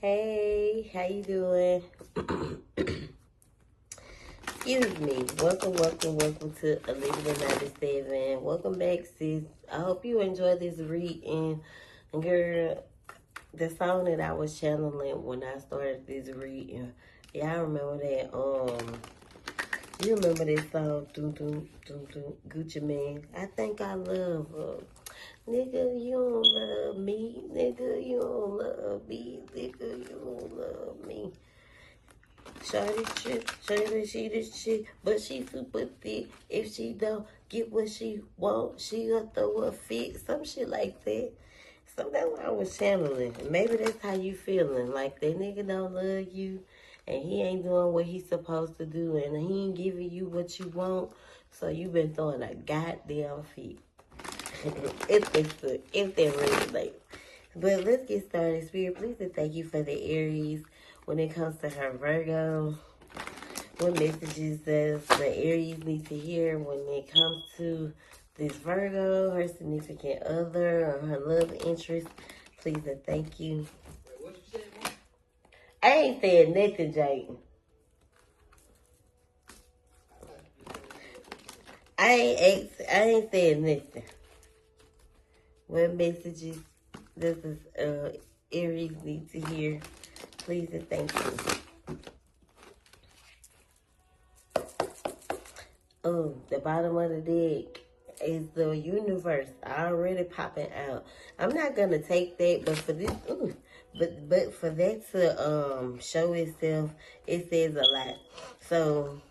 Hey, how you doing? Excuse me. Welcome to Elizabeth 97. Welcome back, sis. I hope you enjoy this reading. Girl, the song that I was channeling when I started this reading, y'all remember that, you remember that song, Doom Doom Doom Doom Gucci Mane? I think I love her. Nigga, you don't love me. Nigga, you don't love me. Nigga, you don't love me. Shawty trip, shawty she this shit, but she super thick. If she don't get what she want, she gonna throw a fit, some shit like that. So that's what I was channeling. Maybe that's how you feeling. Like that nigga don't love you, and he ain't doing what he's supposed to do, and he ain't giving you what you want. So you been throwing a goddamn fit. if they resonate. But let's get started. Spirit, please and thank you for the Aries. When it comes to her Virgo, what messages does the Aries need to hear when it comes to this Virgo, her significant other, or her love interest? Please and thank you. What you said, man? I ain't said nothing, Jake. I ain't said nothing. What messages does this Aries need to hear? Please and thank you. Oh, the bottom of the deck is the universe already popping out. I'm not gonna take that, but for this, but for that to show itself, it says a lot. So,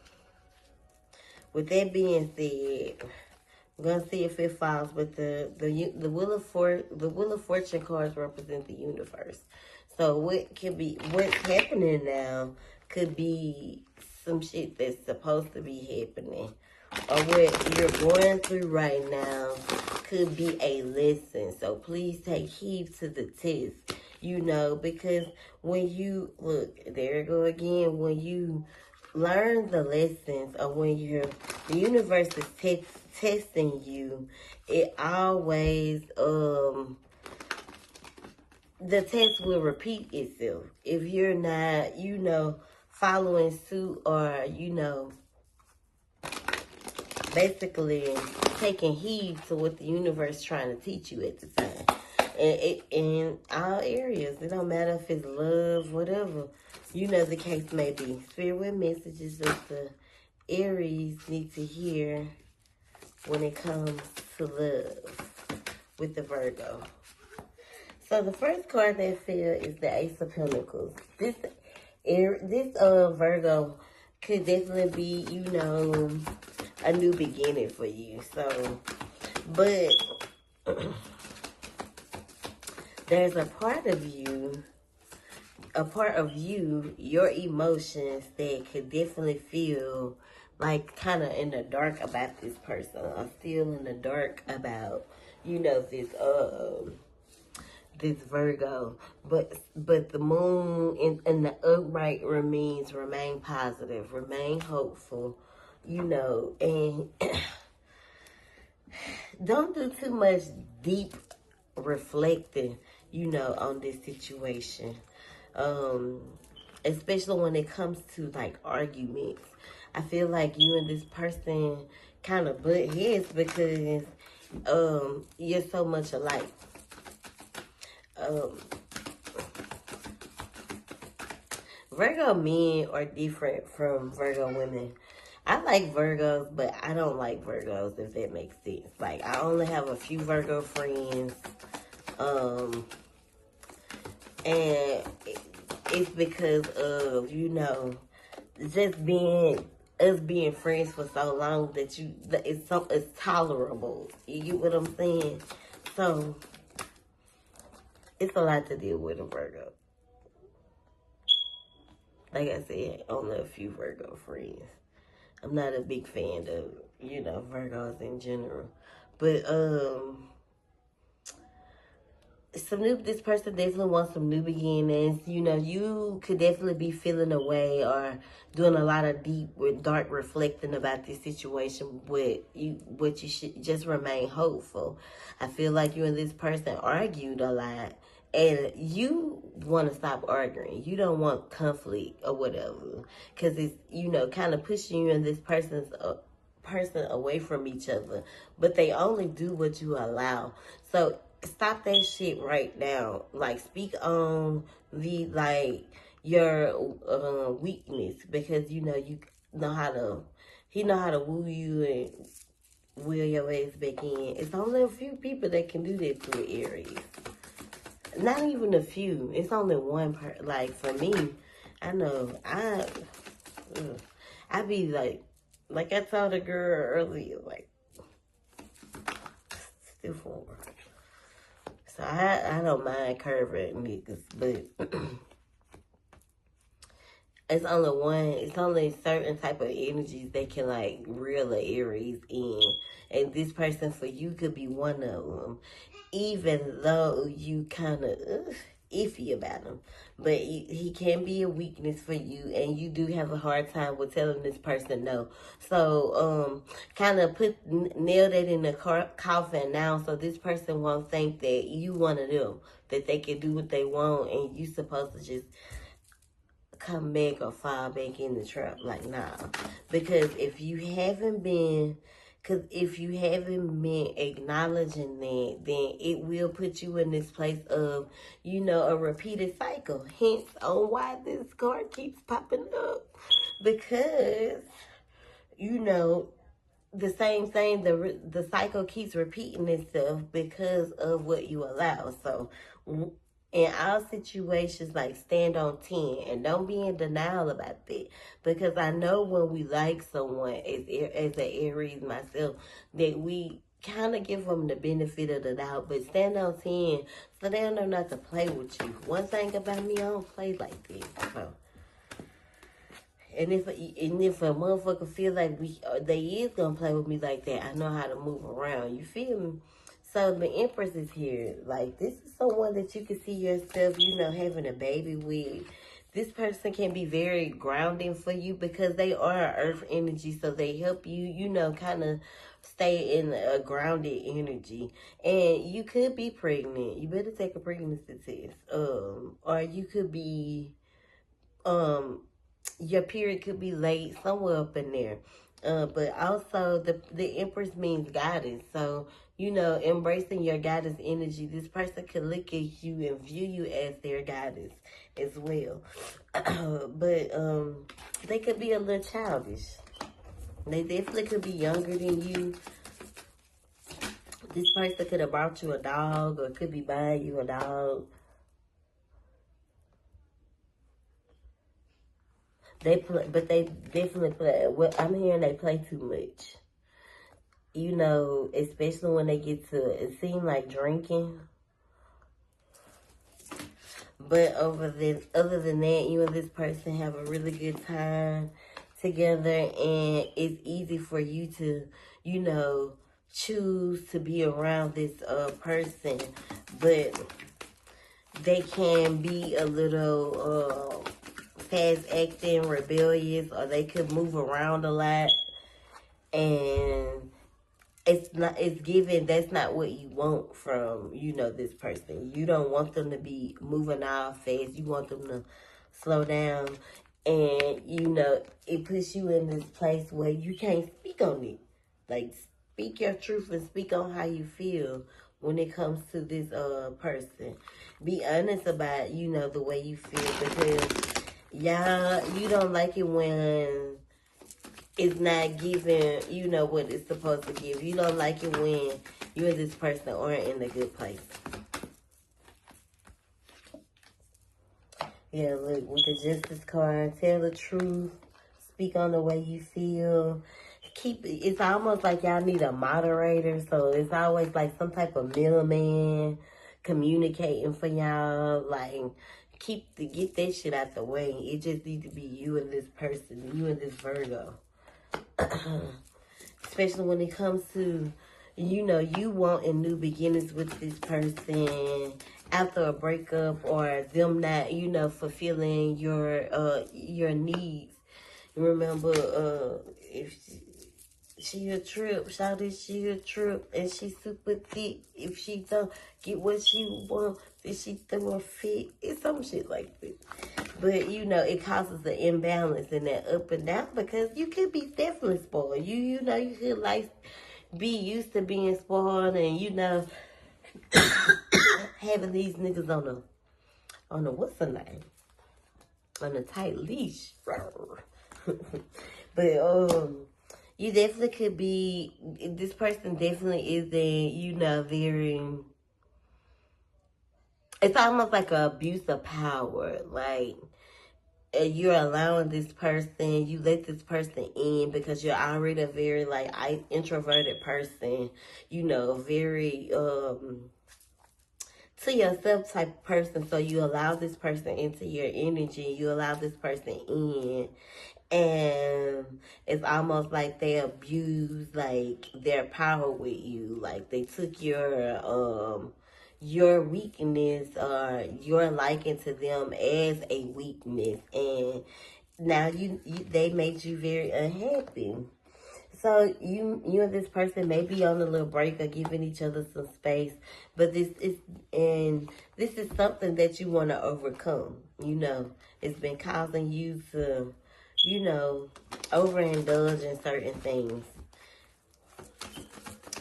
with that being said, we're gonna see if it falls. But the wheel of fortune cards represent the universe. So what's happening now could be some shit that's supposed to be happening, or what you're going through right now could be a lesson. So please take heed to the test. Because when you look, there you go again. When you learn the lessons, or when the universe is testing you, it always the test will repeat itself if you're not following suit, or basically taking heed to what the universe is trying to teach you at the time. And in all areas, it don't matter if it's love, whatever the case may be. Spirit, what messages does the Aries need to hear when it comes to love with the Virgo? So the first card that fell is the Ace of Pentacles. This Virgo could definitely be, a new beginning for you. So, but there's a part of you, your emotions, that could definitely feel like kind of in the dark about this person, or still in the dark about, this Virgo, but the moon and the upright remain positive, remain hopeful, and don't do too much deep reflecting, on this situation, especially when it comes to like arguments. I feel like you and this person kind of butt heads because you're so much alike. Virgo men are different from Virgo women. I like Virgos, but I don't like Virgos, if that makes sense. Like, I only have a few Virgo friends. And it's because of, just us being friends for so long that it's tolerable. You get what I'm saying? So, it's a lot to deal with a Virgo. Like I said, only a few Virgo friends. I'm not a big fan of, Virgos in general. But, this person definitely wants some new beginnings. You could definitely be feeling away, or doing a lot of deep, dark reflecting about this situation. But you should just remain hopeful. I feel like you and this person argued a lot, And you want to stop arguing. You don't want conflict or whatever. Because it's, you know, kind of pushing you and this person away from each other. But they only do what you allow. So stop that shit right now. Like, speak on the, like, your weakness. Because, you know, you know how to, he know how to woo you and wheel your ass back in. It's only a few people that can do that to the Aries. Not even a few. It's only one like, for me, I know, I be like I told a girl earlier, like, still forward. So I don't mind curving niggas, but it's only certain type of energies that can, like, reel the Aries in. And this person for you could be one of them. Even though you kind of iffy about him. But he can be a weakness for you, and you do have a hard time with telling this person no. So, kind of nail that in the coffin now, so this person won't think that you one of them, that they can do what they want, and you supposed to just come back or fall back in the trap. Like, nah. Because if you haven't been acknowledging that, then it will put you in this place of, you know, a repeated cycle. Hence on why this card keeps popping up. Because, you know, the same thing, the cycle keeps repeating itself because of what you allow. So, in all situations, like, stand on 10 and don't be in denial about that. Because I know when we like someone, as an Aries myself, that we kind of give them the benefit of the doubt, but stand on 10 so they don't know not to play with you. One thing about me, I don't play like this. So. And if a motherfucker feel like they is gonna play with me like that, I know how to move around. You feel me? So the Empress is here. Like, this is someone that you can see yourself, you know, having a baby with. This person can be very grounding for you because they are earth energy. So they help you, you know, kind of stay in a grounded energy. And you could be pregnant. You better take a pregnancy test. Or you could be, your period could be late, somewhere up in there. But also, the Empress means goddess. So, you know, embracing your goddess energy, this person could look at you and view you as their goddess as well. But they could be a little childish. They definitely could be younger than you. This person could have bought you a dog, or could be buying you a dog. They definitely play. Well, I'm hearing they play too much. You know, especially when they get to, it seems like drinking. But other than that, you and this person have a really good time together, and it's easy for you to, you know, choose to be around this person. But they can be a little fast acting, rebellious, or they could move around a lot, and it's given that's not what you want from, you know, this person. You don't want them to be moving all fast. You want them to slow down, and, you know, it puts you in this place where you can't speak on it. Like, speak your truth and speak on how you feel when it comes to this person. Be honest about, you know, the way you feel, because you don't like it when it's not giving, you know, what it's supposed to give. You don't like it when you and this person aren't in a good place. Yeah, look, with the Justice card, tell the truth, speak on the way you feel. It's almost like y'all need a moderator, so it's always like some type of middleman communicating for y'all. Like, get that shit out the way. It just needs to be you and this person, you and this Virgo. Especially when it comes to, you know, you wanting new beginnings with this person after a breakup, or them not, you know, fulfilling your needs. Remember, if she a trip, shout it, she a trip, and she super thick. If she don't get what she want, She threw a fit. It's some shit like this. But, you know, it causes an imbalance in that up and down because you could be definitely spoiled. You know, you could, like, be used to being spoiled and, you know, having these niggas on a, what's the name? On a tight leash. But, you definitely could be, this person definitely is a, you know, very, it's almost like an abuse of power. Like, you're allowing this person, you let this person in because you're already a very, like, introverted person, you know, very, to yourself type of person. So you allow this person into your energy, you allow this person in, and it's almost like they abuse, like, their power with you. Like, they took your weakness or your liking to them as a weakness, and now they made you very unhappy. So you and this person may be on a little break or giving each other some space, but this is something that you want to overcome. You know, it's been causing you to, you know, overindulge in certain things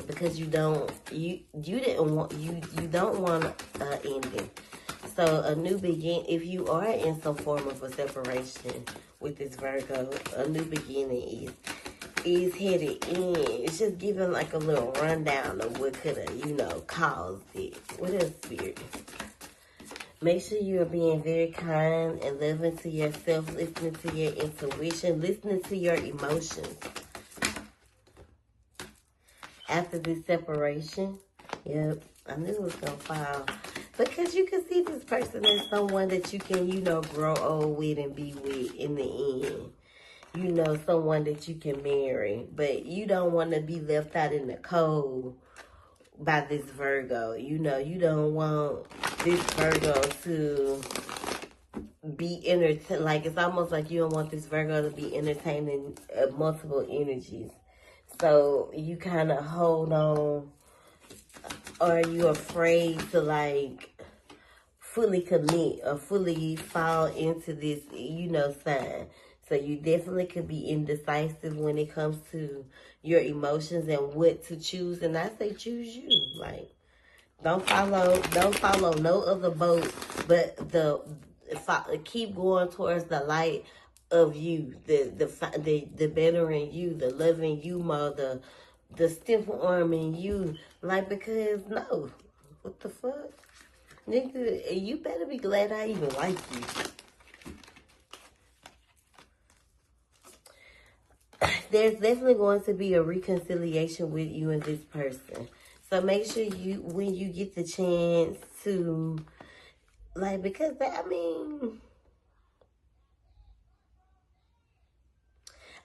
because you don't want an ending. So a new begin. If you are in some form of a separation with this Virgo, a new beginning is headed in. It's just giving like a little rundown of what could have, you know, caused it. What is spirit? Make sure you are being very kind and loving to yourself, listening to your intuition, listening to your emotions. After this separation, yep, I knew it was going to fall. Because you can see this person as someone that you can, you know, grow old with and be with in the end. You know, someone that you can marry. But you don't want to be left out in the cold by this Virgo. You know, you don't want this Virgo to be entertained. Like, it's almost like you don't want this Virgo to be entertaining multiple energies. So you kind of hold on, or you're afraid to, like, fully commit or fully fall into this, you know, sign. So you definitely could be indecisive when it comes to your emotions and what to choose. And I say choose you. Like, don't follow no other boat, but keep going towards the light of you, the bettering you, the loving you more, the stiff arming you. Like, because no, what the fuck? Nigga, you better be glad I even like you. There's definitely going to be a reconciliation with you and this person. So make sure you, when you get the chance to, like, because I mean,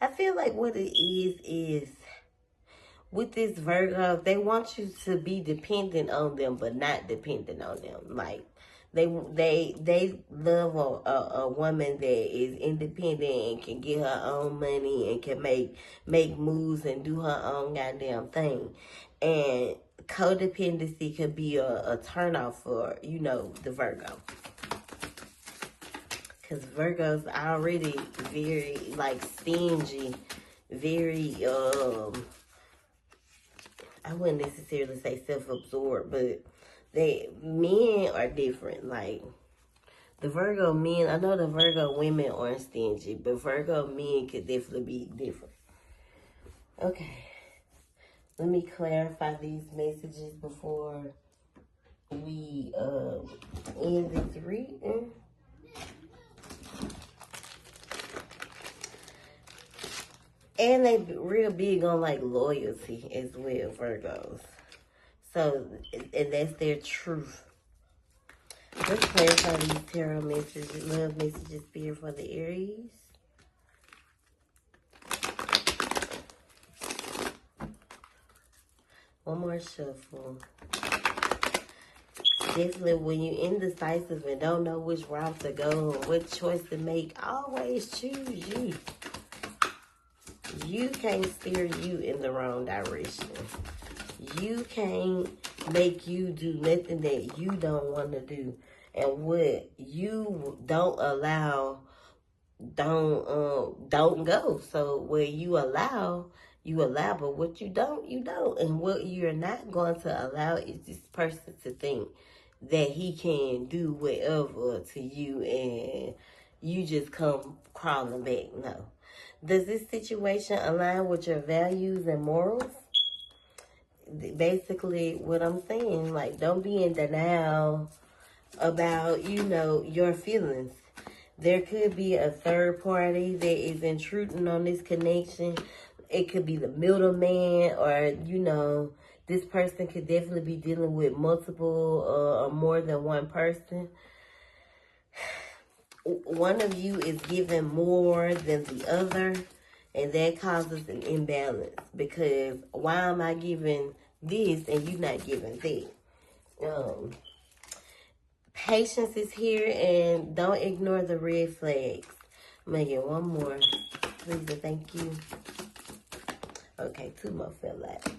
I feel like what it is with this Virgo, they want you to be dependent on them, but not dependent on them. Like, they love a woman that is independent and can get her own money and can make moves and do her own goddamn thing. And codependency could be a turnoff for, you know, the Virgo. Because Virgo's already very, like, stingy, very, I wouldn't necessarily say self-absorbed, but men are different. Like, the Virgo men, I know the Virgo women aren't stingy, but Virgo men could definitely be different. Okay. Let me clarify these messages before we end this reading. And they real big on, like, loyalty as well, Virgos. So, and that's their truth. Let's clarify these tarot messages, love messages, spirit for the Aries. One more shuffle. Definitely, when you're indecisive and don't know which route to go or what choice to make, always choose you. You can't steer you in the wrong direction. You can't make you do nothing that you don't want to do. And what you don't allow, don't go. So where you allow, but what you don't, you don't. And what you're not going to allow is this person to think that he can do whatever to you and you just come crawling back. No. Does this situation align with your values and morals? Basically what I'm saying, like, don't be in denial about, your feelings. There could be a third party that is intruding on this connection. It could be the middleman, or, this person could definitely be dealing with multiple or more than one person. One of you is giving more than the other, and that causes an imbalance, because why am I giving this and you not giving that? Patience is here, and don't ignore the red flags. I'm going to get one more. Please and thank you. Okay, 2 more fell out.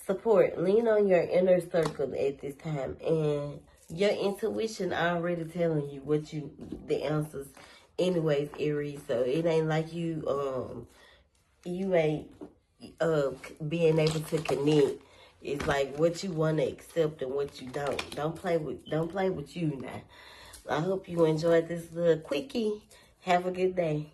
Support. Lean on your inner circle at this time, and your intuition already telling you the answers anyways, Aries. So it ain't like you ain't being able to connect. It's like what you want to accept and what you don't. Don't play with you now. I hope you enjoyed this little quickie. Have a good day.